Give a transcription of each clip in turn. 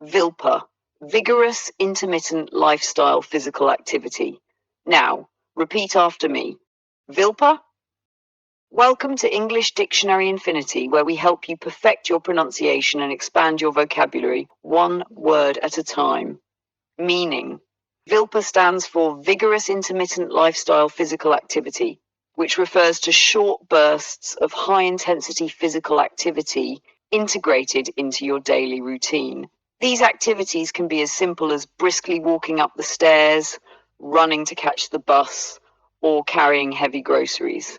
VILPA, vigorous intermittent lifestyle physical activity. Now, repeat after me. VILPA. Welcome to English Dictionary Infinity, where we help you perfect your pronunciation and expand your vocabulary one word at a time. Meaning. VILPA stands for Vigorous Intermittent Lifestyle Physical Activity, which refers to short bursts of high-intensity physical activity integrated into your daily routine. These activities can be as simple as briskly walking up the stairs, running to catch the bus, or carrying heavy groceries.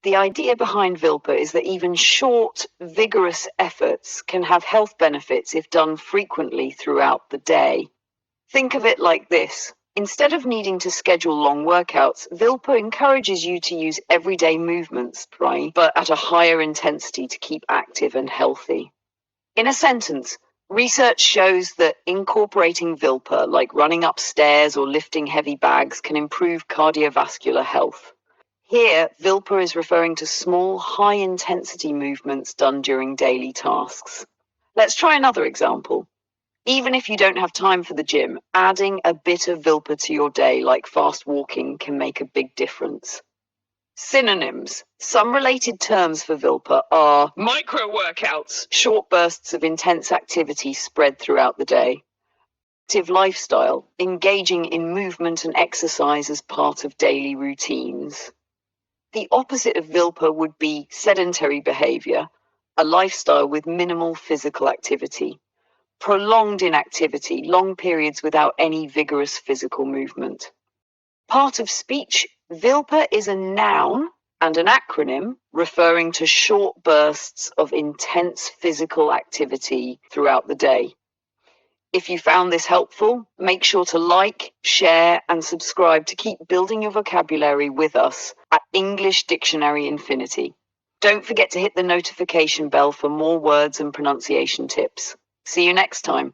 The idea behind VILPA is that even short, vigorous efforts can have health benefits if done frequently throughout the day. Think of it like this. Instead of needing to schedule long workouts, VILPA encourages you to use everyday movements, right, but at a higher intensity to keep active and healthy. In a sentence, research shows that incorporating VILPA, like running upstairs or lifting heavy bags, can improve cardiovascular health. Here, VILPA is referring to small, high-intensity movements done during daily tasks. Let's try another example. Even if you don't have time for the gym, adding a bit of VILPA to your day, like fast walking, can make a big difference. Synonyms. Some related terms for VILPA are micro-workouts, short bursts of intense activity spread throughout the day. Active lifestyle, engaging in movement and exercise as part of daily routines. The opposite of VILPA would be sedentary behavior, a lifestyle with minimal physical activity. Prolonged inactivity, long periods without any vigorous physical movement. Part of speech, VILPA is a noun and an acronym referring to short bursts of intense physical activity throughout the day. If you found this helpful, make sure to like, share, and subscribe to keep building your vocabulary with us at English Dictionary Infinity. Don't forget to hit the notification bell for more words and pronunciation tips. See you next time.